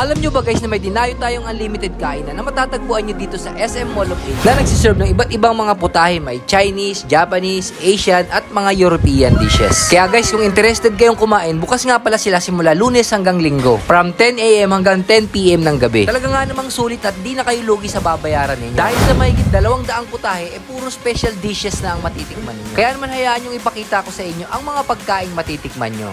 Alam nyo ba guys na may dinayo tayong unlimited kainan na matatagpuan nyo dito sa SM Mall of Asia na nagsiserve ng iba't ibang mga putahe, may Chinese, Japanese, Asian at mga European dishes. Kaya guys, kung interested kayong kumain, bukas nga pala sila simula Lunes hanggang Linggo from 10 AM hanggang 10 PM ng gabi. Talaga nga namang sulit at di na kayo lugi sa babayaran ninyo. Dahil sa mahigit 200 putahe, puro special dishes na ang matitikman ninyo. Kaya naman hayaan yung ipakita ko sa inyo ang mga pagkaing matitikman nyo.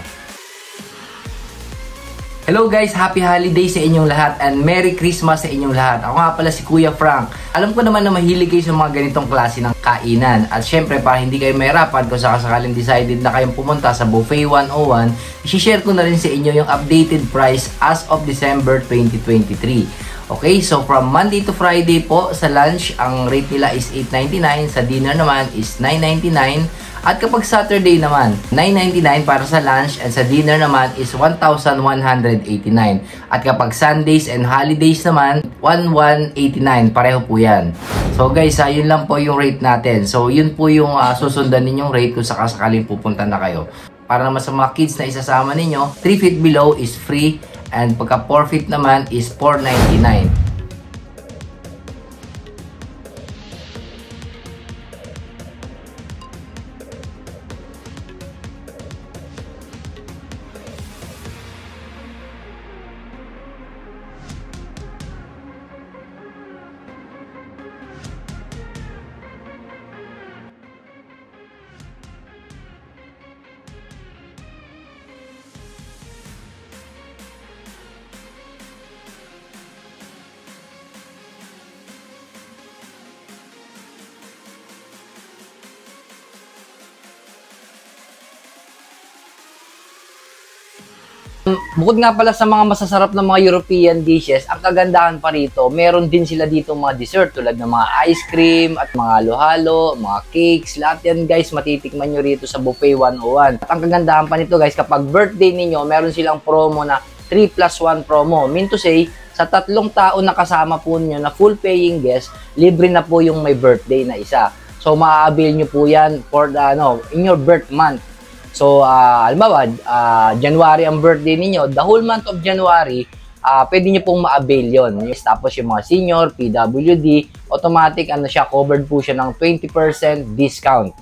Hello guys, happy holiday sa inyong lahat and Merry Christmas sa inyong lahat. Ako nga pala si Kuya Frank. Alam ko naman na mahilig kayo sa mga ganitong klase ng kainan. At syempre, para hindi kayo mahirapan kung sakasakaling decided na kayong pumunta sa Buffet 101, i-share ko na rin sa inyo yung updated price as of December 2023. Okay, so from Monday to Friday po sa lunch, ang rate nila is $8.99. Sa dinner naman is $9.99. At kapag Saturday naman, $9.99 para sa lunch and sa dinner naman is $1,189. At kapag Sundays and holidays naman, $1,189. Pareho po yan. So guys, yun lang po yung rate natin. So yun po yung susundan ninyong rate kung sakasakaling pupunta na kayo. Para naman sa mga kids na isasama ninyo, 3 feet below is free and pagka 4 feet naman is $4.99. Bukod nga pala sa mga masasarap na mga European dishes, ang kagandahan pa rito, meron din sila dito mga dessert tulad ng mga ice cream at mga halo-halo, mga cakes, lahat yan guys matitikman nyo rito sa Buffet 101. At ang kagandahan pa nito guys, kapag birthday ninyo, meron silang promo na 3+1 promo. Mean to say, sa 3 tao na kasama po nyo na full paying guest, libre na po yung may birthday na isa. So maa-avail nyo po yan for the, in your birth month. So, halimbawa, January ang birthday ninyo, the whole month of January, pwede nyo pong ma-avail yun. Tapos yung mga senior, PWD, automatic, covered po siya ng 20% discount.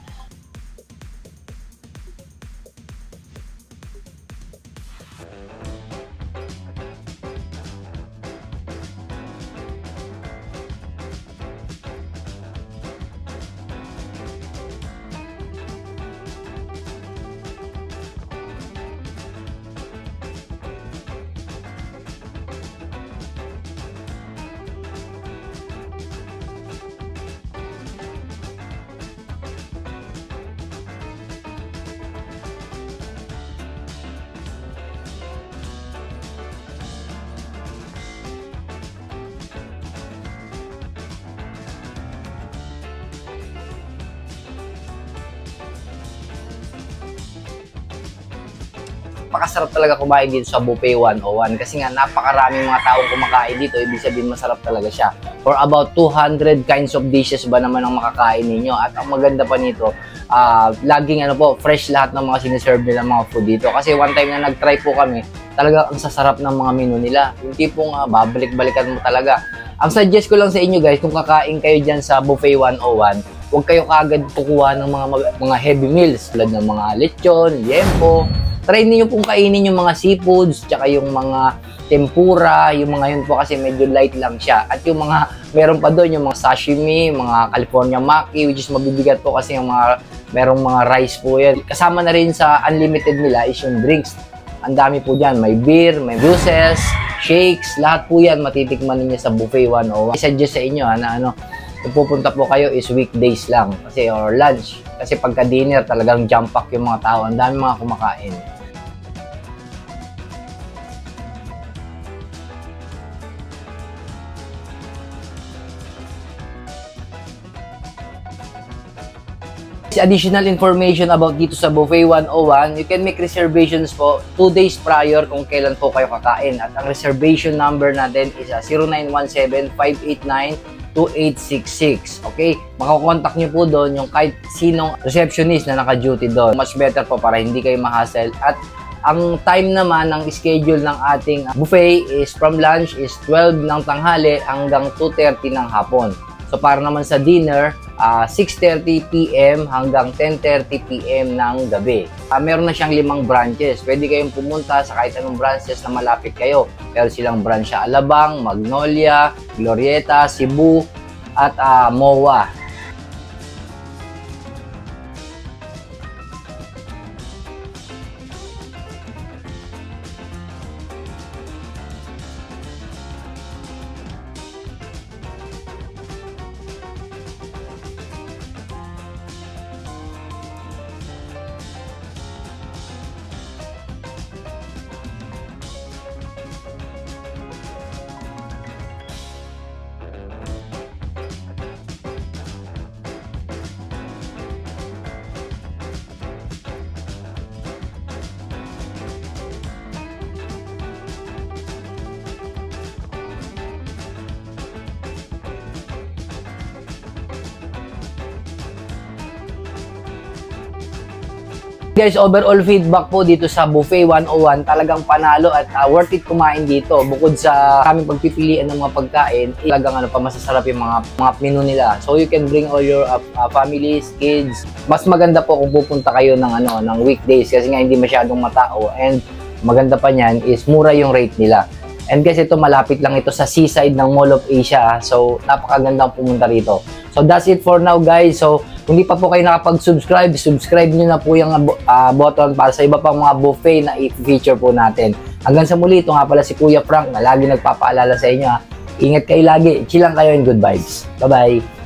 Napakasarap talaga kumain dito sa Buffet 101 kasi nga napakaraming mga taong kumakain dito, ibig sabihin masarap talaga siya. For about 200 kinds of dishes ba naman ang makakain ninyo. At ang maganda pa nito, laging fresh lahat ng mga siniserve nila mga food dito. Kasi one time na nag-try po kami, talaga ang sasarap ng mga menu nila. Yung tipong babalik-balikan mo talaga. Ang suggest ko lang sa inyo guys, kung kakain kayo dyan sa Buffet 101, huwag kayo kagad kukuha ng mga heavy meals tulad ng mga lechon, liempo. Try niyo pong kainin yung mga seafoods, tsaka yung mga tempura, yung mga yun po kasi medyo light lang siya. At yung mga, meron pa doon yung mga sashimi, mga California maki, which is mabibigat po kasi yung merong mga rice po yan. Kasama na rin sa unlimited nila is yung drinks. Ang dami po dyan, may beer, may juices, shakes, lahat po yan matitikman ninyo sa Buffet 101. I-suggest sa inyo kung pupunta po kayo is weekdays lang kasi or lunch. Kasi pagka dinner talagang jump pack yung mga tao, ang dami mga kumakain. Additional information about dito sa Buffet 101, you can make reservations po 2 days prior kung kailan po kayo kakain. At ang reservation number natin is 0917-589-2866. Okay? Makakontak nyo po doon yung kahit sinong receptionist na naka-duty doon. Much better po para hindi kayo ma-hassle at Ang time naman ng schedule ng ating buffet is from lunch is 12 ng tanghali hanggang 2:30 ng hapon. So para naman sa dinner, 6:30 PM hanggang 10:30 PM ng gabi. Meron na siyang 5 branches. Pwede kayong pumunta sa kahit anong branches na malapit kayo. Meron silang branch sa Alabang, Magnolia, Glorieta, Cebu, at MOA. Guys, overall feedback po dito sa Buffet 101, talagang panalo at worth it kumain dito. Bukod sa aming pagpipilian ng mga pagkain, talagang masasarap yung mga menu nila. So you can bring all your families, kids. Mas maganda po kung pupunta kayo ng weekdays kasi nga hindi masyadong matao, and maganda pa niyan is mura yung rate nila. And guys, ito malapit lang ito sa seaside ng Mall of Asia. So napakagandang pumunta rito. So that's it for now, guys. So kung hindi pa po kayo nakapag-subscribe, subscribe nyo na po yung button para sa iba pang mga buffet na i-feature po natin. Hanggang sa muli, ito nga pala si Kuya Frank na lagi nagpapaalala sa inyo. Ingat kayo lagi, chill lang kayo and good vibes. Bye-bye!